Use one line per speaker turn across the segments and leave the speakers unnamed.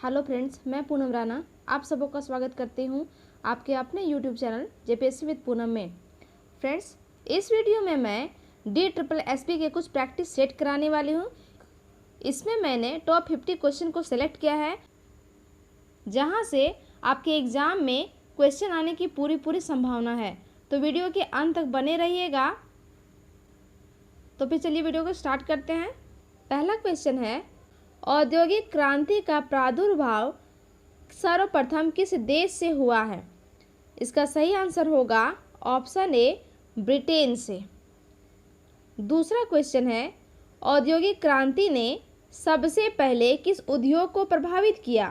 Hello friends, मैं पूनम राणा आप सबों का स्वागत करती हूं आपके अपने YouTube channel JPSC with Poonam में। फ्रेंड्स, इस वीडियो में मैं DSSB के कुछ प्रैक्टिस सेट कराने वाली हूं। इसमें मैंने टॉप 50 क्वेश्चन को सिलेक्ट किया है, जहां से आपके एग्ज़ाम में क्वेश्चन आने की पूरी संभावना है। तो वीडियो के अंत तक बने रहिएगा। तो फिर चलिए वीडियो को स्टार्ट करते हैं। पहला क्वेश्चन है, औद्योगिक क्रांति का प्रादुर्भाव सर्वप्रथम किस देश से हुआ है? इसका सही आंसर होगा ऑप्शन ए, ब्रिटेन से। दूसरा क्वेश्चन है, औद्योगिक क्रांति ने सबसे पहले किस उद्योग को प्रभावित किया?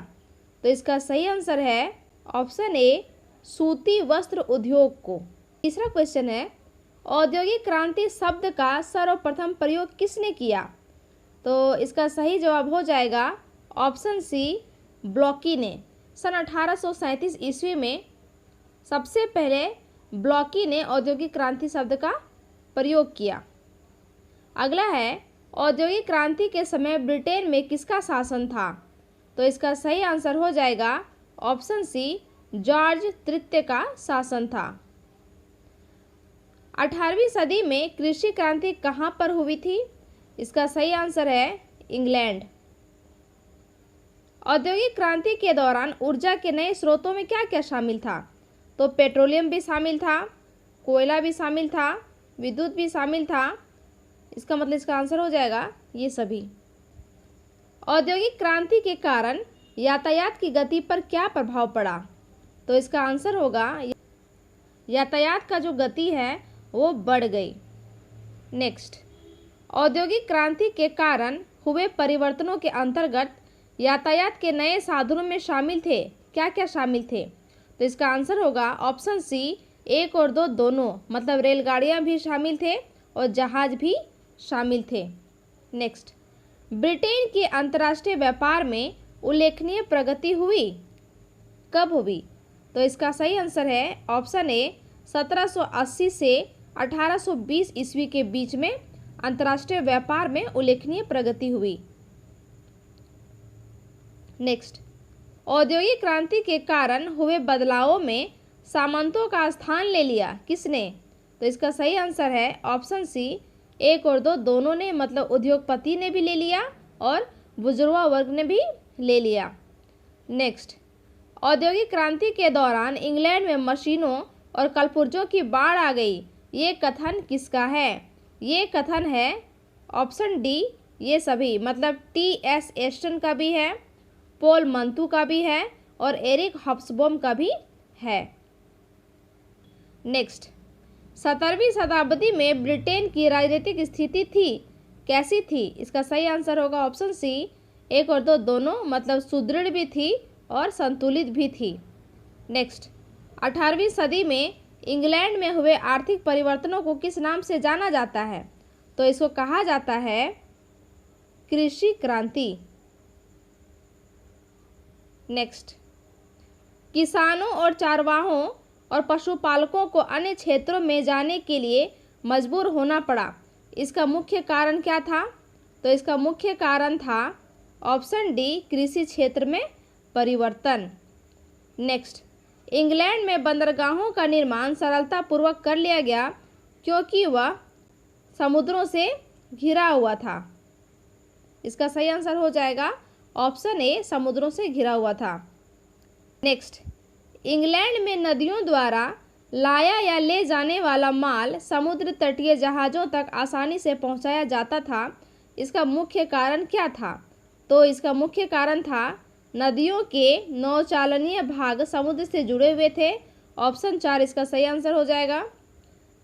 तो इसका सही आंसर है ऑप्शन ए, सूती वस्त्र उद्योग को। तीसरा क्वेश्चन है, औद्योगिक क्रांति शब्द का सर्वप्रथम प्रयोग किसने किया? तो इसका सही जवाब हो जाएगा ऑप्शन सी, ब्लॉकी ने। सन 1837 ईस्वी में सबसे पहले ब्लॉकी ने औद्योगिक क्रांति शब्द का प्रयोग किया। अगला है, औद्योगिक क्रांति के समय ब्रिटेन में किसका शासन था? तो इसका सही आंसर हो जाएगा ऑप्शन सी, जॉर्ज तृतीय का शासन था। 18वीं सदी में कृषि क्रांति कहाँ पर हुई थी? इसका सही आंसर है इंग्लैंड। औद्योगिक क्रांति के दौरान ऊर्जा के नए स्रोतों में क्या क्या शामिल था? तो पेट्रोलियम भी शामिल था, कोयला भी शामिल था, विद्युत भी शामिल था। इसका मतलब इसका आंसर हो जाएगा ये सभी। औद्योगिक क्रांति के कारण यातायात की गति पर क्या प्रभाव पड़ा? तो इसका आंसर होगा यातायात का जो गति है वो बढ़ गई। नेक्स्ट, औद्योगिक क्रांति के कारण हुए परिवर्तनों के अंतर्गत यातायात के नए साधनों में शामिल थे, क्या क्या शामिल थे? तो इसका आंसर होगा ऑप्शन सी, 1 और 2 दोनों, मतलब रेलगाड़ियां भी शामिल थे और जहाज भी शामिल थे। नेक्स्ट, ब्रिटेन के अंतर्राष्ट्रीय व्यापार में उल्लेखनीय प्रगति हुई, कब हुई? तो इसका सही आंसर है ऑप्शन ए, 1780 से 1820 ईस्वी के बीच में अंतर्राष्ट्रीय व्यापार में उल्लेखनीय प्रगति हुई। नेक्स्ट, औद्योगिक क्रांति के कारण हुए बदलावों में सामंतों का स्थान ले लिया किसने? तो इसका सही आंसर है ऑप्शन सी, 1 और 2 दोनों ने, मतलब उद्योगपति ने भी ले लिया और बुजुर्ग वर्ग ने भी ले लिया। नेक्स्ट, औद्योगिक क्रांति के दौरान इंग्लैंड में मशीनों और कलपुर्जों की बाढ़ आ गई, ये कथन किसका है? ये कथन है ऑप्शन डी, ये सभी, मतलब TS एस्टन का भी है, पॉल मंतू का भी है और एरिक हॉब्सबॉम का भी है। नेक्स्ट, 17वीं शताब्दी में ब्रिटेन की राजनीतिक स्थिति थी, कैसी थी? इसका सही आंसर होगा ऑप्शन सी, 1 और 2 दोनों, मतलब सुदृढ़ भी थी और संतुलित भी थी। नेक्स्ट, 18वीं सदी में इंग्लैंड में हुए आर्थिक परिवर्तनों को किस नाम से जाना जाता है? तो इसको कहा जाता है कृषि क्रांति। नेक्स्ट, किसानों और चारवाहों और पशुपालकों को अन्य क्षेत्रों में जाने के लिए मजबूर होना पड़ा, इसका मुख्य कारण क्या था? तो इसका मुख्य कारण था ऑप्शन डी, कृषि क्षेत्र में परिवर्तन। नेक्स्ट, इंग्लैंड में बंदरगाहों का निर्माण सरलतापूर्वक कर लिया गया क्योंकि वह समुद्रों से घिरा हुआ था। इसका सही आंसर हो जाएगा ऑप्शन ए, समुद्रों से घिरा हुआ था। नेक्स्ट, इंग्लैंड में नदियों द्वारा लाया या ले जाने वाला माल समुद्र तटीय जहाज़ों तक आसानी से पहुंचाया जाता था, इसका मुख्य कारण क्या था? तो इसका मुख्य कारण था नदियों के नौचालनीय भाग समुद्र से जुड़े हुए थे। ऑप्शन 4 इसका सही आंसर हो जाएगा।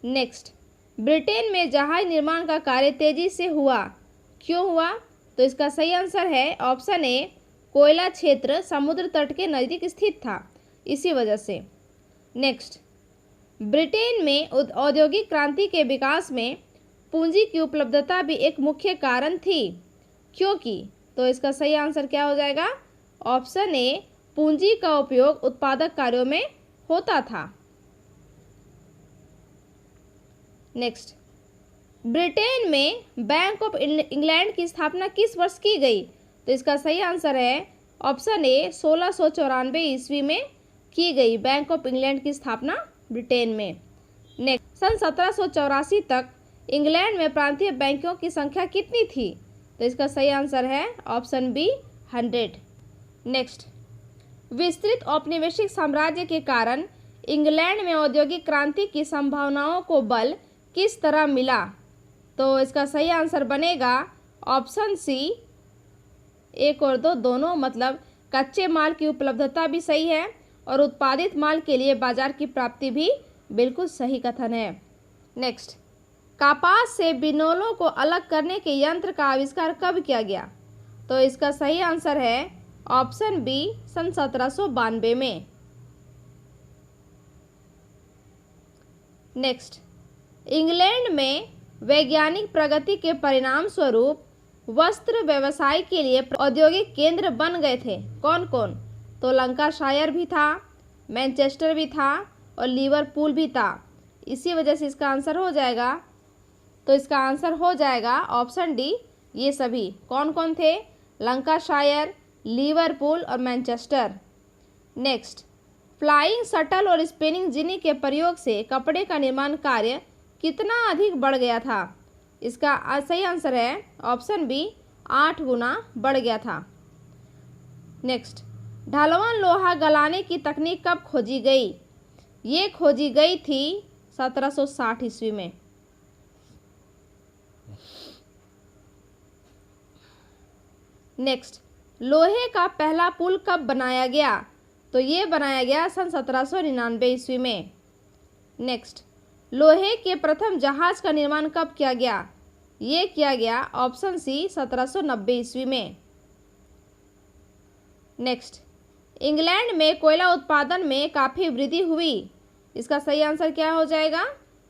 नेक्स्ट, ब्रिटेन में जहाज निर्माण का कार्य तेजी से हुआ, क्यों हुआ? तो इसका सही आंसर है ऑप्शन ए, कोयला क्षेत्र समुद्र तट के नज़दीक स्थित था, इसी वजह से। नेक्स्ट, ब्रिटेन में औद्योगिक क्रांति के विकास में पूंजी की उपलब्धता भी एक मुख्य कारण थी, क्योंकि? तो इसका सही आंसर क्या हो जाएगा? ऑप्शन ए, पूंजी का उपयोग उत्पादक कार्यों में होता था। नेक्स्ट, ब्रिटेन में बैंक ऑफ इंग्लैंड की स्थापना किस वर्ष की गई? तो इसका सही आंसर है ऑप्शन ए 1694 ईस्वी में की गई बैंक ऑफ इंग्लैंड की स्थापना ब्रिटेन में। नेक्स्ट, सन 1784 तक इंग्लैंड में प्रांतीय बैंकों की संख्या कितनी थी? तो इसका सही आंसर है ऑप्शन बी 100। नेक्स्ट, विस्तृत औपनिवेशिक साम्राज्य के कारण इंग्लैंड में औद्योगिक क्रांति की संभावनाओं को बल किस तरह मिला? तो इसका सही आंसर बनेगा ऑप्शन सी 1 और 2 दोनों, मतलब कच्चे माल की उपलब्धता भी सही है और उत्पादित माल के लिए बाजार की प्राप्ति भी बिल्कुल सही कथन है। नेक्स्ट, कपास से बिनोलों को अलग करने के यंत्र का आविष्कार कब किया गया? तो इसका सही आंसर है ऑप्शन बी सन 1792 में। नेक्स्ट, इंग्लैंड में वैज्ञानिक प्रगति के परिणाम स्वरूप वस्त्र व्यवसाय के लिए औद्योगिक केंद्र बन गए थे। कौन कौन? तो लंकाशायर भी था, मैनचेस्टर भी था और लिवरपूल भी था। इसी वजह से इसका आंसर हो जाएगा, तो इसका आंसर हो जाएगा ऑप्शन डी, ये सभी। कौन कौन थे? लंकाशायर, लिवरपूल और मैनचेस्टर। नेक्स्ट, फ्लाइंग शटल और स्पिनिंग जिनी के प्रयोग से कपड़े का निर्माण कार्य कितना अधिक बढ़ गया था? इसका सही आंसर है ऑप्शन बी 8 गुना बढ़ गया था। नेक्स्ट, ढलवां लोहा गलाने की तकनीक कब खोजी गई? ये खोजी गई थी 1760 ईस्वी में। नेक्स्ट, लोहे का पहला पुल कब बनाया गया? तो ये बनाया गया सन 1799 ईस्वी में। नेक्स्ट, लोहे के प्रथम जहाज का निर्माण कब किया गया? ये किया गया ऑप्शन सी 1790 ईस्वी में। नेक्स्ट, इंग्लैंड में कोयला उत्पादन में काफ़ी वृद्धि हुई। इसका सही आंसर क्या हो जाएगा?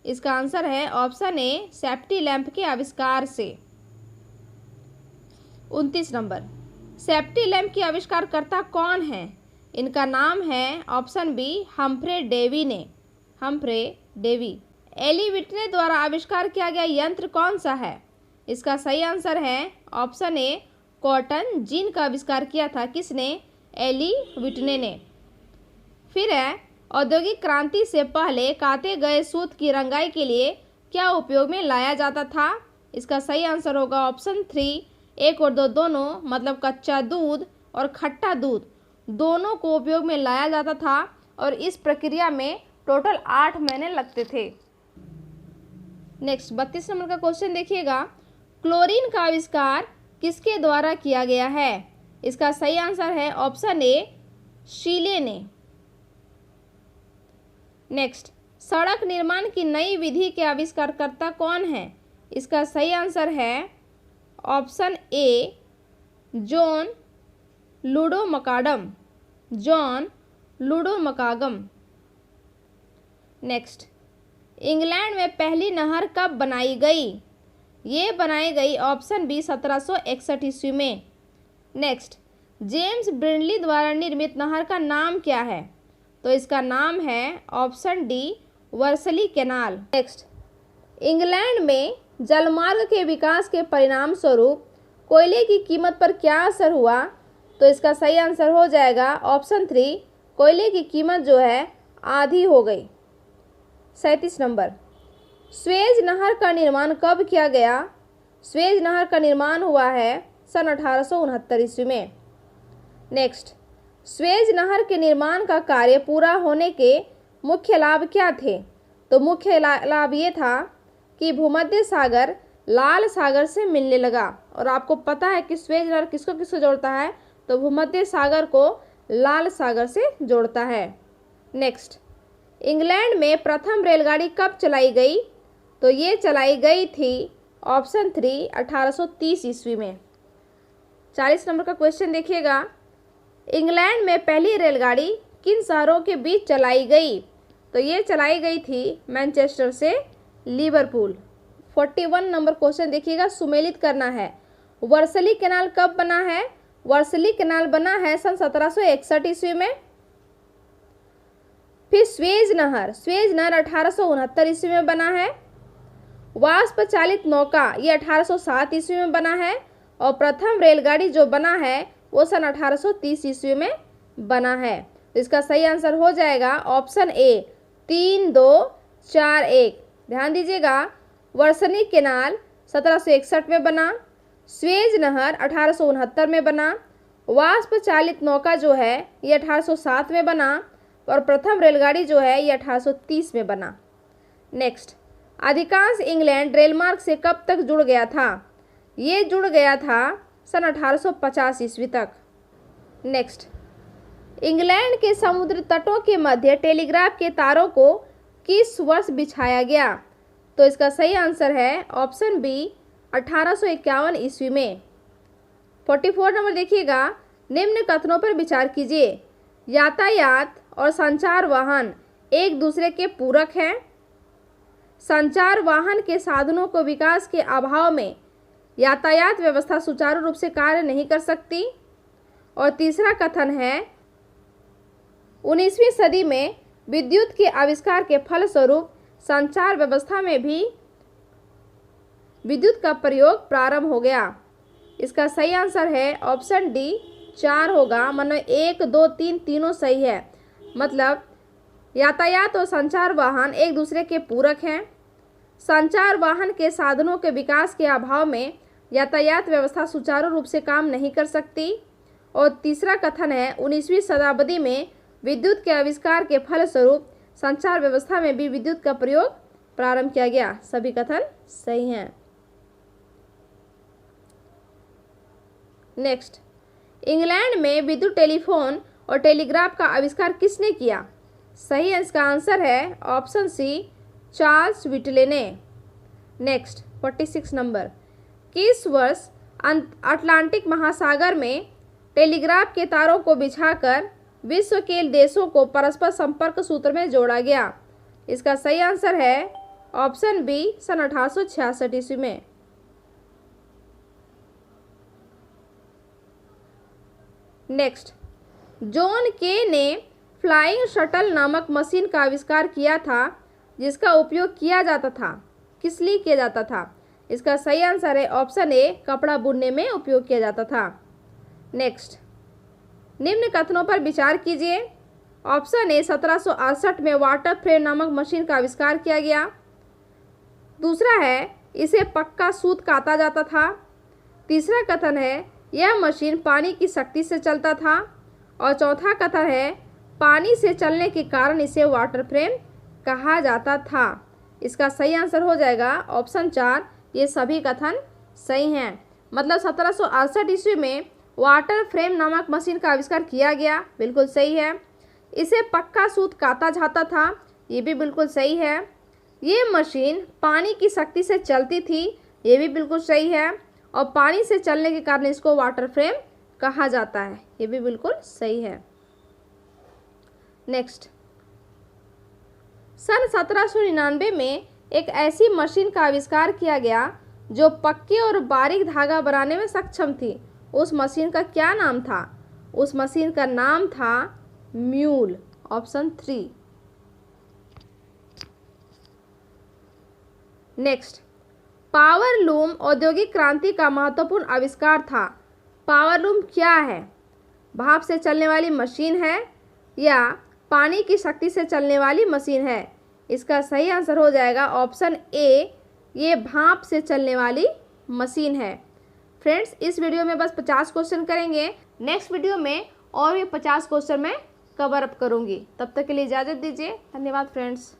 इसका आंसर है ऑप्शन ए सेफ्टी लैंप के आविष्कार से। 29 नंबर, सेफ्टी लैंप की आविष्कारकर्ता कौन है? इनका नाम है ऑप्शन बी हम्फ्रे डेवी ने। Humphry Davy. एली व्हिटने द्वारा आविष्कार किया गया यंत्र कौन सा है? इसका सही आंसर है ऑप्शन ए कॉटन जीन का आविष्कार किया था। किसने? एली व्हिटने ने। फिर है, औद्योगिक क्रांति से पहले काते गए सूत की रंगाई के लिए क्या उपयोग में लाया जाता था? इसका सही आंसर होगा ऑप्शन 3 1 और 2 दोनों, मतलब कच्चा दूध और खट्टा दूध दोनों को उपयोग में लाया जाता था और इस प्रक्रिया में टोटल 8 महीने लगते थे। नेक्स्ट, 32 नंबर का क्वेश्चन देखिएगा, क्लोरीन का आविष्कार किसके द्वारा किया गया है? इसका सही आंसर है ऑप्शन ए शीले ने। नेक्स्ट, सड़क निर्माण की नई विधि के आविष्कारकर्ता कौन है? इसका सही आंसर है option A John Loudon McAdam. John Loudon McAdam. Next, England में पहली नहर कब बनाई गई? ये बनाई गई ऑप्शन बी 1761 ईस्वी में। नेक्स्ट, जेम्स ब्रिडली द्वारा निर्मित नहर का नाम क्या है? तो इसका नाम है option D Worsley canal. Next, England में जलमार्ग के विकास के परिणाम स्वरूप कोयले की कीमत पर क्या असर हुआ? तो इसका सही आंसर हो जाएगा ऑप्शन 3 कोयले की कीमत जो है आधी हो गई। 37 नंबर, स्वेज नहर का निर्माण कब किया गया? स्वेज नहर का निर्माण हुआ है सन 1869 ईस्वी में। नेक्स्ट, स्वेज नहर के निर्माण का कार्य पूरा होने के मुख्य लाभ क्या थे? तो मुख्य लाभ ये था कि भूमध्य सागर लाल सागर से मिलने लगा। और आपको पता है कि स्वेज नहर किसको किसको जोड़ता है? तो भूमध्य सागर को लाल सागर से जोड़ता है। नेक्स्ट, इंग्लैंड में प्रथम रेलगाड़ी कब चलाई गई? तो ये चलाई गई थी ऑप्शन 3 1830 ईस्वी में। 40 नंबर का क्वेश्चन देखिएगा, इंग्लैंड में पहली रेलगाड़ी किन शहरों के बीच चलाई गई? तो ये चलाई गई थी मैनचेस्टर से लिवरपूल। 41 नंबर क्वेश्चन देखिएगा, सुमेलित करना है। वर्सली कैनाल कब बना है? वर्सली कैनाल बना है सन 1761 ईस्वी में। फिर स्वेज नहर 1869 ईस्वी में बना है। वाष्प चालित नौका ये 1807 ईस्वी में बना है। और प्रथम रेलगाड़ी जो बना है वो सन 1830 ईस्वी में बना है। तो इसका सही आंसर हो जाएगा ऑप्शन ए 3241। ध्यान दीजिएगा, वर्षनी केनाल 1761 में बना, स्वेज नहर 1869 में बना, वाष्प चालित नौका जो है ये 1807 में बना, और प्रथम रेलगाड़ी जो है ये 1830 में बना। नेक्स्ट, अधिकांश इंग्लैंड रेलमार्ग से कब तक जुड़ गया था? ये जुड़ गया था सन 1850 ईस्वी तक। नेक्स्ट, इंग्लैंड के समुद्र तटों के मध्य टेलीग्राफ के तारों को किस वर्ष बिछाया गया? तो इसका सही आंसर है ऑप्शन बी 1851 ईस्वी में। 44 नंबर देखिएगा, निम्न कथनों पर विचार कीजिए। यातायात और संचार वाहन एक दूसरे के पूरक हैं। संचार वाहन के साधनों को विकास के अभाव में यातायात व्यवस्था सुचारू रूप से कार्य नहीं कर सकती। और तीसरा कथन है, 19वीं सदी में विद्युत के आविष्कार के फलस्वरूप संचार व्यवस्था में भी विद्युत का प्रयोग प्रारंभ हो गया। इसका सही आंसर है ऑप्शन डी 4 होगा। मतलब 1, 2, 3 तीनों सही है। मतलब यातायात और संचार वाहन एक दूसरे के पूरक हैं। संचार वाहन के साधनों के विकास के अभाव में यातायात व्यवस्था सुचारू रूप से काम नहीं कर सकती। और तीसरा कथन है, 19वीं शताब्दी में विद्युत के आविष्कार के फलस्वरूप संचार व्यवस्था में भी विद्युत का प्रयोग प्रारंभ किया गया। सभी कथन सही हैं। नेक्स्ट, इंग्लैंड में विद्युत टेलीफोन और टेलीग्राफ का आविष्कार किसने किया? सही इसका आंसर है ऑप्शन सी चार्ल्स व्हिटले ने। नेक्स्ट, 46 नंबर, किस वर्ष अटलांटिक महासागर में टेलीग्राफ के तारों को बिछाकर विश्व के देशों को परस्पर संपर्क सूत्र में जोड़ा गया? इसका सही आंसर है ऑप्शन बी सन 1866 ईस्वी में। नेक्स्ट, जॉन के ने फ्लाइंग शटल नामक मशीन का आविष्कार किया था जिसका उपयोग किया जाता था, किस लिए किया जाता था? इसका सही आंसर है ऑप्शन ए कपड़ा बुनने में उपयोग किया जाता था। नेक्स्ट, निम्न कथनों पर विचार कीजिए। ऑप्शन ए 1768 में वाटर फ्रेम नामक मशीन का आविष्कार किया गया। दूसरा है, इसे पक्का सूत काता जाता था। तीसरा कथन है, यह मशीन पानी की शक्ति से चलता था। और चौथा कथन है, पानी से चलने के कारण इसे वाटर फ्रेम कहा जाता था। इसका सही आंसर हो जाएगा ऑप्शन 4। ये सभी कथन सही हैं। मतलब 1768 ईस्वी में वाटर फ्रेम नामक मशीन का आविष्कार किया गया, बिल्कुल सही है। इसे पक्का सूत काता जाता था, ये भी बिल्कुल सही है। ये मशीन पानी की शक्ति से चलती थी, ये भी बिल्कुल सही है। और पानी से चलने के कारण इसको वाटर फ्रेम कहा जाता है, ये भी बिल्कुल सही है। नेक्स्ट, सन 1799 में एक ऐसी मशीन का आविष्कार किया गया जो पक्के और बारीक धागा बनाने में सक्षम थी। उस मशीन का क्या नाम था? उस मशीन का नाम था mule, option 3। Next, power loom औद्योगिक क्रांति का महत्वपूर्ण आविष्कार था। पावर लूम क्या है? भाप से चलने वाली मशीन है या पानी की शक्ति से चलने वाली मशीन है? इसका सही आंसर हो जाएगा ऑप्शन ए, ये भाप से चलने वाली मशीन है। फ्रेंड्स, इस वीडियो में बस 50 क्वेश्चन करेंगे। नेक्स्ट वीडियो में और भी 50 क्वेश्चन मैं कवर अप करूंगी। तब तक के लिए इजाज़त दीजिए। धन्यवाद फ्रेंड्स।